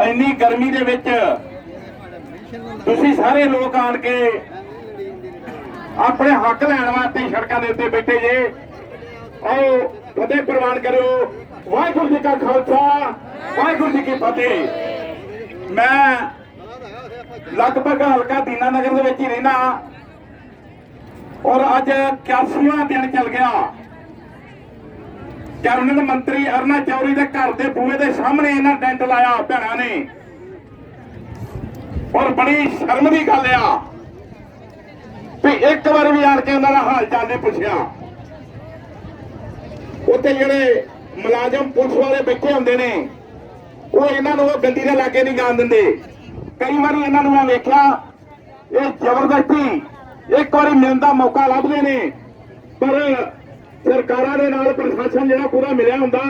ਇੰਨੀ ਗਰਮੀ ਦੇ ਵਿੱਚ ਤੁਸੀਂ ਸਾਰੇ ਲੋਕ ਆਣ ਕੇ ਆਪਣੇ ਹੱਕ ਲੈਣ ਵਾਸਤੇ ਸੜਕਾਂ ਦੇ ਉੱਤੇ ਬੈਠੇ ਜੇ। ਆਓ ਫਤਿਹ ਪ੍ਰਵਾਨ ਕਰਿਓ। ਵਾਹਿਗੁਰੂ ਜੀ ਕਾ ਖਾਲਸਾ, ਵਾਹਿਗੁਰੂ ਜੀ ਕੀ ਫਤਿਹ। ਮੈਂ ਲਗਭਗ ਹਲਕਾ ਦੀਨਾਨਗਰ ਦੇ ਵਿੱਚ ਹੀ ਰਹਿਣਾ ਔਰ ਅੱਜ 81ਵਾਂ ਦਿਨ ਚੱਲ ਗਿਆ। ਕੈਬਨਿਟ ਮੰਤਰੀ ਅਰੁਣਾ ਚੌਧਰੀ ਦੇ ਘਰ ਦੇ ਬੂਹੇ ਦੇ ਸਾਹਮਣੇ ਇਹਨਾਂ ਟੈਂਟ ਲਾਇਆ ਭੈਣਾਂ ਨੇ ਔਰ ਬੜੀ ਸ਼ਰਮ ਦੀ ਗੱਲ ਆ ਵੀ ਇੱਕ ਵਾਰ ਵੀ ਆਣ ਕੇ ਉਹਨਾਂ ਦਾ ਹਾਲ ਚਾਲ ਨਹੀਂ ਪੁੱਛਿਆ। ਉੱਥੇ ਜਿਹੜੇ ਮੁਲਾਜ਼ਮ ਪੁਲਿਸ ਵਾਲੇ ਬੈਠੇ ਹੁੰਦੇ ਨੇ ਉਹ ਇਹਨਾਂ ਨੂੰ ਗੱਡੀ ਦੇ ਲਾਗੇ ਨਹੀਂ ਜਾਣ ਦਿੰਦੇ। ਕਈ ਵਾਰੀ ਇਹਨਾਂ ਨੂੰ ਮੈਂ ਵੇਖਿਆ ਇਹ ਜ਼ਬਰਦਸਤੀ ਇੱਕ ਵਾਰੀ ਮਿਲਣ ਦਾ ਮੌਕਾ ਲੱਭਦੇ ਨੇ ਪਰ ਸਰਕਾਰਾਂ ਦੇ ਨਾਲ ਪ੍ਰਸ਼ਾਸਨ ਜਿਹੜਾ ਪੂਰਾ ਮਿਲਿਆ ਹੁੰਦਾ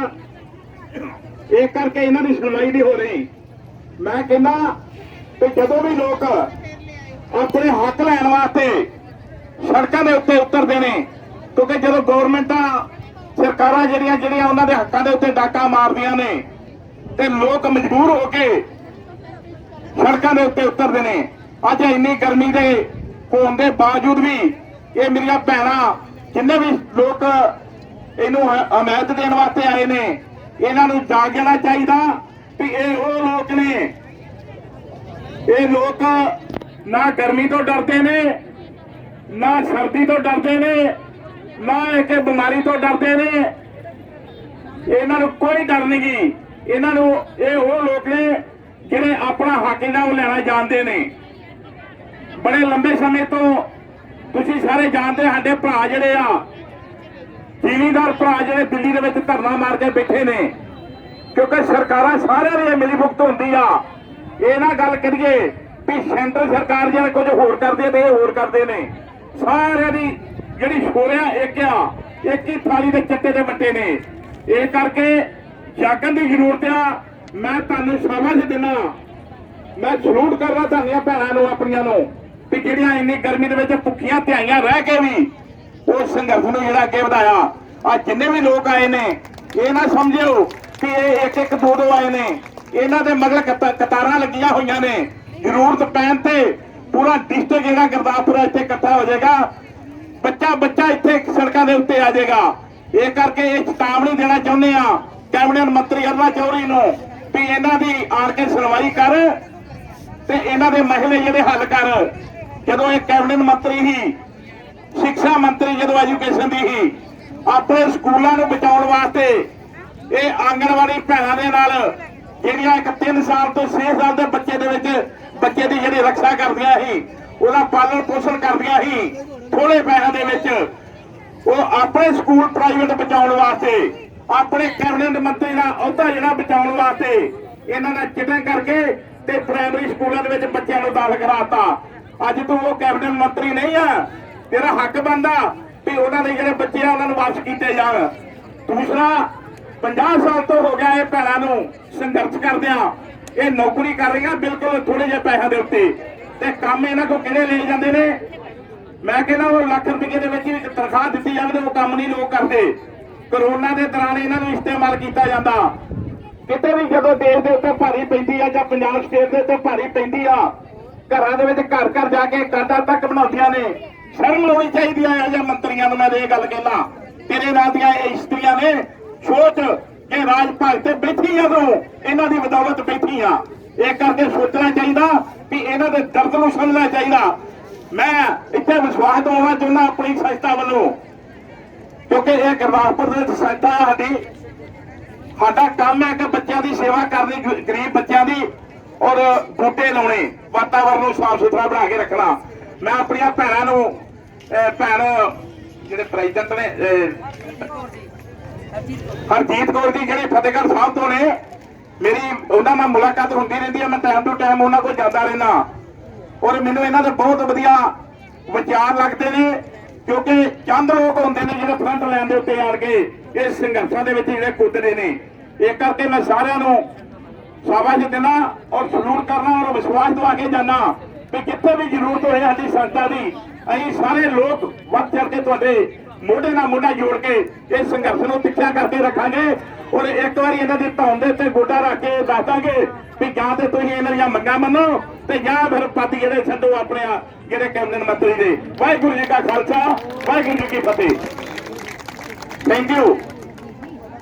ਇਹ ਕਰਕੇ ਇਹਨਾਂ ਦੀ ਸੁਣਵਾਈ ਨਹੀਂ ਹੋ ਰਹੀ। ਮੈਂ ਕਹਿੰਦਾ ਕਿ ਜਦੋਂ ਵੀ ਲੋਕ ਆਪਣੇ ਹੱਕ ਲੈਣ ਵਾਸਤੇ ਸੜਕਾਂ ਦੇ ਉੱਤੇ ਉਤਰਦੇ ਨੇ ਕਿਉਂਕਿ ਜਦੋਂ ਗਵਰਨਮੈਂਟਾਂ ਸਰਕਾਰਾਂ ਜਿਹੜੀਆਂ ਉਹਨਾਂ ਦੇ ਹੱਕਾਂ ਦੇ ਉੱਤੇ ਡਾਕਾ ਮਾਰਦੀਆਂ ਨੇ ਤੇ ਲੋਕ ਮਜਬੂਰ ਹੋ ਕੇ ਸੜਕਾਂ ਦੇ ਉੱਤੇ ਉਤਰਦੇ ਨੇ। ਅੱਜ ਇੰਨੀ ਗਰਮੀ ਦੇ ਹੋਣ ਦੇ ਬਾਵਜੂਦ ਵੀ ਇਹ ਮੇਰੀਆਂ ਭੈਣਾਂ ਜਿੰਨੇ ਵੀ ਲੋਕ ਇਹਨੂੰ ਹਮਾਇਤ ਦੇਣ ਵਾਸਤੇ ਆਏ ਨੇ ਇਹਨਾਂ ਨੂੰ ਜਾਗ ਜਾਣਾ ਚਾਹੀਦਾ ਵੀ ਇਹ ਉਹ ਲੋਕ ਨੇ, ਇਹ ਲੋਕ ਨਾ ਗਰਮੀ ਤੋਂ ਡਰਦੇ ਨੇ ਨਾ ਸਰਦੀ ਤੋਂ ਡਰਦੇ ਨੇ ਨਾ ਇੱਕ ਬਿਮਾਰੀ ਤੋਂ ਡਰਦੇ ਨੇ। ਇਹਨਾਂ ਨੂੰ ਕੋਈ ਡਰ ਨਹੀਂ ਗੀ। ਇਹਨਾਂ ਨੂੰ ਇਹ ਉਹ ਲੋਕ ਨੇ ਜਿਹੜੇ ਆਪਣਾ ਹੱਕ ਜਿਹੜਾ ਉਹ ਲੈਣਾ ਜਾਣਦੇ ਨੇ। ਬੜੇ ਲੰਬੇ ਸਮੇਂ ਤੋਂ ਤੁਸੀਂ ਸਾਰੇ ਜਾਣਦੇ ਸਾਡੇ ਭਰਾ ਜਿਹੜੇ ਆ ਜ਼ਿਮੀਂਦਾਰ ਭਰਾ ਜਿਹੜੇ ਦਿੱਲੀ ਦੇ ਵਿੱਚ ਧਰਨਾ ਮਾਰ ਕੇ ਬੈਠੇ ਨੇ ਕਿਉਂਕਿ ਸਰਕਾਰਾਂ ਸਾਰਿਆਂ ਦੀ ਮਿਲੀ ਭੁਗਤ ਹੁੰਦੀ ਆ। ਇਹ ਨਾ ਗੱਲ ਕਰੀਏ ਵੀ ਸੈਂਟਰ ਸਰਕਾਰ ਜਿਹੜਾ ਕੁਝ ਹੋਰ ਕਰਦੀ ਤੇ ਇਹ ਹੋਰ ਕਰਦੇ ਨੇ। ਸਾਰਿਆਂ ਦੀ ਜਿਹੜੀ ਛੋਰਿਆ ਇੱਕ ਆ, ਇੱਕ ਹੀ ਥਾਲੀ ਦੇ ਚੱਟੇ ਦੇ ਵੱਟੇ ਨੇ। ਇਹ ਕਰਕੇ ਜਾਗਣ ਦੀ ਜ਼ਰੂਰਤ ਆ। ਮੈਂ ਤੁਹਾਨੂੰ ਸ਼ਾਬਾਸ਼ ਦਿੰਦਾ, ਮੈਂ ਸਲੂਟ ਕਰਦਾ ਤੁਹਾਡੀਆਂ ਭੈਣਾਂ ਨੂੰ ਆਪਣੀਆਂ ਨੂੰ ਵੀ ਜਿਹੜੀਆਂ ਇੰਨੀ ਗਰਮੀ ਦੇ ਵਿੱਚ ਭੁੱਖੀਆਂ ਧਿਆਈਆਂ ਰਹਿ ਕੇ ਵੀ ਉਹ ਸੰਘਰਸ਼ ਨੂੰ ਜਿਹੜਾ ਅੱਗੇ ਵਧਾਇਆ। ਆ ਜਿੰਨੇ ਵੀ ਲੋਕ ਆਏ ਨੇ ਇਹ ਨਾ ਸਮਝਿਓ ਕਿ ਇਹ ਇੱਕ ਇੱਕ ਦੋ ਦੋ ਆਏ ਨੇ। ਇਹਨਾਂ ਦੇ ਮਗਰ ਕਤਾਰਾਂ ਲੱਗੀਆਂ ਹੋਈਆਂ ਨੇ। ਜ਼ਰੂਰਤ ਪੈਣ ਤੇ ਪੂਰਾ ਡਿਸਟ੍ਰਿਕਟ ਜਿਹੜਾ ਗੁਰਦਾਸਪੁਰ ਇੱਥੇ ਇਕੱਠਾ ਹੋ ਜਾਏਗਾ। ਬੱਚਾ ਇੱਥੇ ਸੜਕਾਂ ਦੇ ਉੱਤੇ ਆ ਜਾਏਗਾ। ਇਹ ਕਰਕੇ ਇਹ ਚੇਤਾਵਨੀ ਦੇਣਾ ਚਾਹੁੰਦੇ ਆ ਕੈਬਨਿਟ ਮੰਤਰੀ ਅਰੁਣਾ ਚੌਧਰੀ ਨੂੰ ਵੀ ਇਹਨਾਂ ਦੀ ਆਣ ਕੇ ਸੁਣਵਾਈ ਕਰ ਤੇ ਇਹਨਾਂ ਦੇ ਮਸਲੇ ਜਿਹੜੇ ਹੱਲ ਕਰ। ਜਦੋਂ ਇਹ ਕੈਬਨਿਟ ਮੰਤਰੀ ਹੀ ਸਿੱਖਿਆ ਮੰਤਰੀ ਜਦੋਂ ਐਜੂਕੇਸ਼ਨ ਦੀ ਹੀ ਆਪਣੇ ਸਕੂਲਾਂ ਨੂੰ ਬਚਾਉਣ ਵਾਸਤੇ ਇਹ ਆਂਗਣਵਾੜੀ ਭੈਣਾਂ ਦੇ ਨਾਲ ਜਿਹੜੀਆਂ ਇੱਕ 3 ਸਾਲ ਤੋਂ 6 ਸਾਲ ਦੇ ਬੱਚੇ ਦੀ ਜਿਹੜੀ ਰੱਖਿਆ ਕਰਦੀਆਂ ਸੀ ਉਹਦਾ ਪਾਲਣ ਪੋਸ਼ਣ ਕਰਦੀਆਂ ਸੀ ਥੋੜੇ ਪੈਸਿਆਂ ਦੇ ਵਿੱਚ ਉਹ ਆਪਣੇ ਸਕੂਲ ਪ੍ਰਾਈਵੇਟ ਬਚਾਉਣ ਵਾਸਤੇ ਆਪਣੇ ਕੈਬਨਿਟ ਮੰਤਰੀ ਦਾ ਅਹੁਦਾ ਜਿਹੜਾ ਬਚਾਉਣ ਵਾਸਤੇ ਇਹਨਾਂ ਨੇ ਚਿਟਿੰਗ ਕਰਕੇ ਤੇ ਪ੍ਰਾਇਮਰੀ ਸਕੂਲਾਂ ਦੇ ਵਿੱਚ ਬੱਚਿਆਂ ਨੂੰ ਦਾਖਲ ਕਰਾਤਾ। ਅੱਜ ਤੂੰ ਉਹ ਕੈਬਨਿਟ ਮੰਤਰੀ ਨਹੀਂ ਆ, ਤੇਰਾ ਹੱਕ ਬਣਦਾ ਵੀ ਉਹਨਾਂ ਦੇ ਜਿਹੜੇ ਬੱਚੇ ਆ ਉਹਨਾਂ ਨੂੰ ਵਾਪਸ ਕੀਤੇ ਜਾਣ। ਦੂਸਰਾ 50 ਸਾਲ ਤੋਂ ਹੋ ਗਿਆ ਇਹ ਭੈਣਾਂ ਨੂੰ ਸੰਘਰਸ਼ ਕਰਦਿਆਂ ਇਹ ਨੌਕਰੀ ਕਰ ਰਹੀਆਂ ਬਿਲਕੁਲ ਥੋੜੇ ਜਿਹੇ ਪੈਸਿਆਂ ਦੇ ਉੱਤੇ ਤੇ ਕੰਮ ਇਹਨਾਂ ਕੋਲ ਕਿਹੜੇ ਲੈ ਜਾਂਦੇ ਨੇ। ਮੈਂ ਕਹਿੰਦਾ ਉਹ ਲੱਖ ਰੁਪਏ ਦੇ ਵਿੱਚ ਵੀ ਤਨਖਾਹ ਦਿੱਤੀ ਜਾਵੇ ਤੇ ਉਹ ਕੰਮ ਨਹੀਂ ਲੋਕ ਕਰਦੇ। ਕਰੋਨਾ ਦੇ ਦੌਰਾਨ ਇਹਨਾਂ ਨੂੰ ਇਸਤੇਮਾਲ ਕੀਤਾ ਜਾਂਦਾ। ਕਿਤੇ ਵੀ ਜਦੋਂ ਦੇਸ਼ ਦੇ ਉੱਤੇ ਭਾਰੀ ਪੈਂਦੀ ਆ ਜਾਂ ਪੰਜਾਬ ਸਟੇਟ ਦੇ ਉੱਤੇ ਭਾਰੀ ਪੈਂਦੀ ਆ ਘਰਾਂ ਦੇ ਵਿੱਚ ਘਰ ਘਰ ਜਾ ਕੇ ਕਾਂਡਾ ਤੱਕ ਬਣਾਉਂਦੀਆਂ ਨੇ। ਸ਼ਰਮ ਹੋਣੀ ਚਾਹੀਦੀ ਆ ਜਾਂ ਮੰਤਰੀਆਂ ਨੂੰ। ਮੈਂ ਇਹ ਗੱਲ ਕਹਿੰਦਾ ਤੇਰੇ ਨਾਲ ਦੀਆਂ ਇਹ ਇਸਤਰੀਆਂ ਨੇ ਸੋਚ ਕਿ ਰਾਜ ਭਾਗ ਤੇ ਬੈਠੀ ਆ ਤੂੰ ਇਹਨਾਂ ਦੀ ਬਦੌਲਤ ਬੈਠੀ ਆ। ਇਹ ਕਰਕੇ ਸੋਚਣਾ ਚਾਹੀਦਾ ਵੀ ਇਹਨਾਂ ਦੇ ਦਰਦ ਨੂੰ ਸਮਝਣਾ ਚਾਹੀਦਾ। ਮੈਂ ਇੱਥੇ ਵਿਸ਼ਵਾਸ ਦਿਵਾਉਣਾ ਚਾਹੁੰਦਾ ਆਪਣੀ ਸੰਸਥਾ ਵੱਲੋਂ ਕਿਉਂਕਿ ਇਹ ਗੁਰਦਾਸਪੁਰ ਦੇ ਵਿੱਚ ਸੰਸਥਾ ਸਾਡਾ ਕੰਮ ਹੈ ਕਿ ਬੱਚਿਆਂ ਦੀ ਸੇਵਾ ਕਰਨੀ, ਗਰੀਬ ਬੱਚਿਆਂ ਦੀ ਔਰ ਬੂਟੇ ਲਾਉਣੇ, ਵਾਤਾਵਰਨ ਨੂੰ ਸਾਫ਼ ਸੁਥਰਾ ਬਣਾ ਕੇ ਰੱਖਣਾ। ਮੈਂ ਆਪਣੀਆਂ ਭੈਣਾਂ ਨੂੰ ਭੈਣ ਜਿਹੜੇ ਪ੍ਰੈਜ਼ੀਡੈਂਟ ਨੇ ਹਰਜੀਤ ਕੌਰ ਜੀ ਜਿਹੜੇ ਫਤਿਹਗੜ੍ਹ ਸਾਹਿਬ ਤੋਂ ਨੇ ਮੇਰੀ ਉਹਨਾਂ ਨਾਲ ਮੁਲਾਕਾਤ ਹੁੰਦੀ ਰਹਿੰਦੀ ਹੈ। ਮੈਂ ਟਾਈਮ ਟੂ ਟਾਈਮ ਉਹਨਾਂ ਕੋਲ ਜਾਂਦਾ ਰਹਿਣਾ ਔਰ ਮੈਨੂੰ ਇਹਨਾਂ ਦੇ ਬਹੁਤ ਵਧੀਆ ਵਿਚਾਰ ਲੱਗਦੇ ਨੇ ਕਿਉਂਕਿ ਚੰਦ ਲੋਕ ਹੁੰਦੇ ਨੇ ਜਿਹੜੇ ਫਰੰਟ ਲਾਈਨ ਦੇ ਉੱਤੇ ਆਣ ਕੇ ਇਹ ਸੰਘਰਸ਼ਾਂ ਦੇ ਵਿੱਚ ਜਿਹੜੇ ਕੁੱਦਦੇ ਨੇ। ਇਹ ਕਰਕੇ ਮੈਂ ਸਾਰਿਆਂ ਨੂੰ ਸ਼ਾਬਾਸ਼ ਦੇਣਾ ਔਰ ਸਲੂਟ ਕਰਨਾ ਔਰ ਵਿਸ਼ਵਾਸ ਦਵਾ ਕੇ ਜਾਣਾ ਵੀ ਜਿੱਥੇ ਵੀ ਜ਼ਰੂਰਤ ਹੋਏ ਸਾਡੀ ਸੰਸਥਾ ਦੀ ਅਸੀਂ ਸਾਰੇ ਲੋਕ ਵੱਧ ਚੜ ਕੇ ਤੁਹਾਡੇ ਮੋਢੇ ਨਾਲ ਮੋਢਾ ਜੋੜ ਕੇ ਇਸ ਸੰਘਰਸ਼ ਨੂੰ ਤਿੱਖਾ ਕਰਕੇ ਰੱਖਾਂਗੇ ਔਰ ਇੱਕ ਵਾਰੀ ਇਹਨਾਂ ਦੀ ਧੌਣ ਦੇ ਉੱਤੇ ਗੋਡਾ ਰੱਖ ਕੇ ਦੱਸ ਦਾਂਗੇ ਵੀ ਜਾਂ ਤੇ ਤੁਸੀਂ ਇਹਨਾਂ ਦੀਆਂ ਮੰਗਾਂ ਮੰਨੋ ਤੇ ਜਾਂ ਫਿਰ ਪੱਤ ਜਿਹੜੇ ਛੱਡੋ ਆਪਣੇ ਜਿਹੜੇ ਕੈਬਨਿਟ ਮੰਤਰੀ ਦੇ। ਵਾਹਿਗੁਰੂ ਜੀ ਕਾ ਖਾਲਸਾ, ਵਾਹਿਗੁਰੂ ਜੀ ਕੀ ਫਤਿਹ। Thank you.